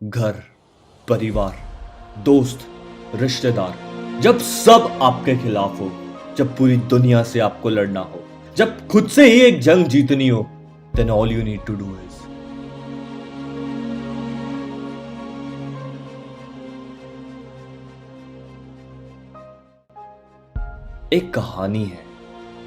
घर, परिवार, दोस्त, रिश्तेदार, जब सब आपके खिलाफ हो, जब पूरी दुनिया से आपको लड़ना हो, जब खुद से ही एक जंग जीतनी हो, then all you need to do is एक कहानी है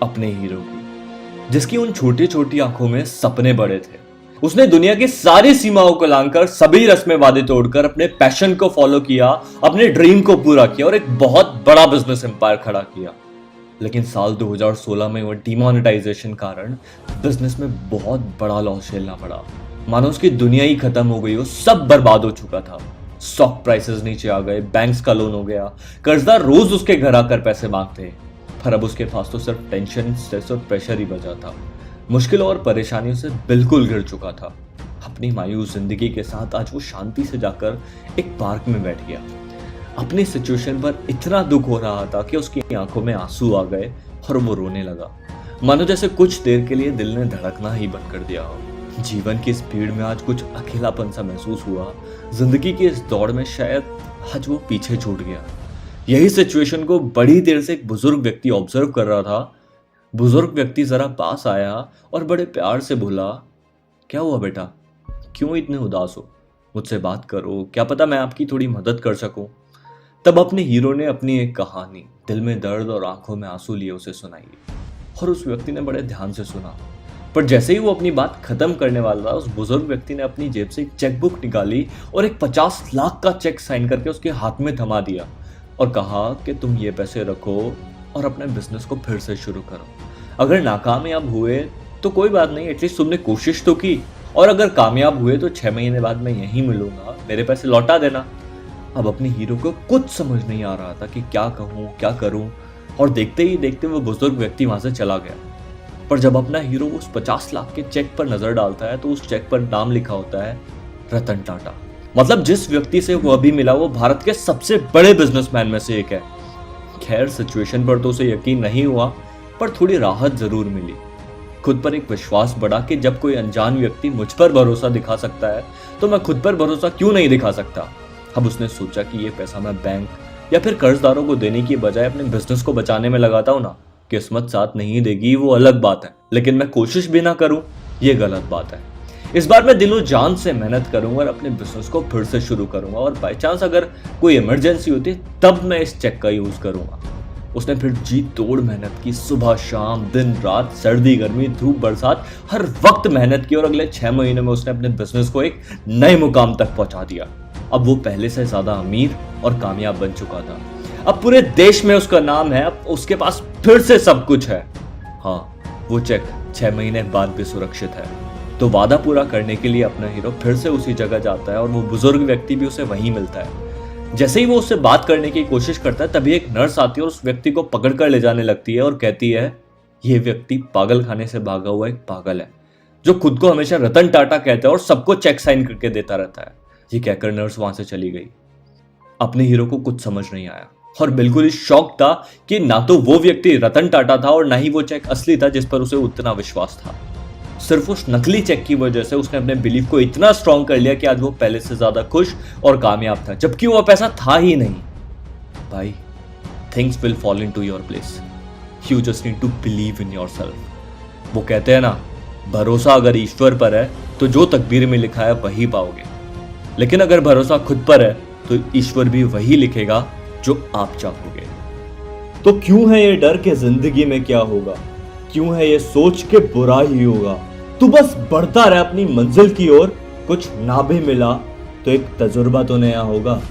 अपने हीरो की, जिसकी उन छोटी छोटी आंखों में सपने बड़े थे। उसने दुनिया की सारी सीमाओं को लांघकर सभी रस्में वादे तोड़कर अपने पैशन को फॉलो किया, अपने ड्रीम को पूरा किया और एक बहुत बड़ा बिजनेस एम्पायर खड़ा किया। लेकिन साल 2016 में वो डिमोनेटाइजेशन कारण बिजनेस में बहुत बड़ा लॉस झेलना पड़ा। मानो उसकी दुनिया ही खत्म हो गई हो, सब बर्बाद हो चुका था। स्टॉक प्राइसेस नीचे आ गए, बैंक्स का लोन हो गया, कर्जदार रोज उसके घर आकर पैसे मांगते, पर अब उसके पास तो सिर्फ टेंशन, स्ट्रेस और प्रेशर ही बचा था। मुश्किलों और परेशानियों से बिल्कुल घिर चुका था। अपनी मायूस जिंदगी के साथ आज वो शांति से जाकर एक पार्क में बैठ गया। अपनी सिचुएशन पर इतना दुख हो रहा था कि उसकी आंखों में आंसू आ गए और वो रोने लगा, मानो जैसे कुछ देर के लिए दिल ने धड़कना ही बंद कर दिया हो। जीवन की स्पीड में आज कुछ अकेलापन सा महसूस हुआ। जिंदगी की इस दौड़ में शायद आज वो पीछे छूट गया। यही सिचुएशन को बड़ी देर से एक बुजुर्ग व्यक्ति ऑब्जर्व कर रहा था। बुजुर्ग व्यक्ति जरा पास आया और बड़े प्यार से बोला, क्या हुआ बेटा, क्यों इतने उदास हो? मुझसे बात करो, क्या पता मैं आपकी थोड़ी मदद कर सकूं। तब अपने हीरो ने अपनी एक कहानी दिल में दर्द और आंखों में आंसू लिए उसे सुनाई और उस व्यक्ति ने बड़े ध्यान से सुना। पर जैसे ही वो अपनी बात खत्म करने वाला था, उस बुजुर्ग व्यक्ति ने अपनी जेब से एक चेकबुक निकाली और एक 50 लाख का चेक साइन करके उसके हाथ में थमा दिया और कहा कि तुम ये पैसे रखो और अपने बिजनेस को फिर से शुरू करो। अगर नाकामयाब हुए तो कोई बात नहीं, एटलीस्ट तुमने कोशिश तो की, और अगर कामयाब हुए तो 6 महीने बाद मैं यहीं मिलूंगा, मेरे पैसे लौटा देना। अब अपने हीरो को कुछ समझ नहीं आ रहा था कि क्या कहूँ क्या करूँ, और देखते ही देखते वो बुजुर्ग व्यक्ति वहां से चला गया। पर जब अपना हीरो उस 50 लाख के चेक पर नजर डालता है तो उस चेक पर नाम लिखा होता है रतन टाटा। मतलब जिस व्यक्ति से वो अभी मिला वो भारत के सबसे बड़े बिजनेसमैन में से एक है। खैर, सिचुएशन पर तो उसे यकीन नहीं हुआ, पर थोड़ी राहत जरूर मिली। खुद पर एक विश्वास बढ़ा कि जब कोई अनजान व्यक्ति मुझ पर भरोसा दिखा सकता है तो मैं खुद पर भरोसा क्यों नहीं दिखा सकता। अब उसने सोचा कि ये पैसा मैं बैंक या फिर कर्जदारों को देने की बजाय अपने बिजनेस को बचाने में लगाता हूँ ना। किस्मत साथ नहीं देगी वो अलग बात है, लेकिन मैं कोशिश भी ना करूं ये गलत बात है। इस बार मैं दिलों जान से मेहनत करूंगा और अपने बिजनेस को फिर से शुरू करूंगा, और बाई चांस अगर कोई इमरजेंसी होती तब मैं इस चेक का यूज करूंगा। उसने फिर जी तोड़ मेहनत की, सुबह शाम, दिन रात, सर्दी गर्मी, धूप बरसात, हर वक्त मेहनत की, और अगले 6 महीनों में उसने अपने बिजनेस को एक नए मुकाम तक पहुंचा दिया। अब वो पहले से ज्यादा अमीर और कामयाब बन चुका था। अब पूरे देश में उसका नाम है, अब उसके पास फिर से सब कुछ है। हाँ, वो चेक 6 महीने बाद भी सुरक्षित है। तो वादा पूरा करने के लिए अपना हीरो फिर से उसी जगह जाता है और वो बुजुर्ग व्यक्ति भी उसे वहीं मिलता है। जैसे ही वो उससे बात करने की कोशिश करता है तभी एक नर्स आती है और उस व्यक्ति को पकड़कर ले जाने लगती है और कहती है, ये व्यक्ति पागल खाने से भागा हुआ एक पागल है जो खुद को हमेशा रतन टाटा कहता है और सबको चेक साइन करके देता रहता है। ये कहकर नर्स वहां से चली गई। अपने हीरो को कुछ समझ नहीं आया और बिल्कुल ही शॉक था कि ना तो वो व्यक्ति रतन टाटा था और ना ही वो चेक असली था जिस पर उसे उतना विश्वास था। सिर्फ उस नकली चेक की वजह से उसने अपने बिलीफ को इतना स्ट्रॉन्ग कर लिया कि आज वो पहले से ज्यादा खुश और कामयाब था, जबकि वो पैसा था ही नहीं। भाई, things will fall into your place, you just need to believe in yourself. वो कहते हैं ना, भरोसा अगर ईश्वर पर है तो जो तकदीर में लिखा है वही पाओगे, लेकिन अगर भरोसा खुद पर है तो ईश्वर भी वही लिखेगा जो आप चाहोगे। तो क्यों है ये डर कि जिंदगी में क्या होगा? क्यों है ये सोच के बुरा ही होगा? तू बस बढ़ता रह अपनी मंजिल की ओर। कुछ ना भी मिला तो एक तजुर्बा तो नया होगा।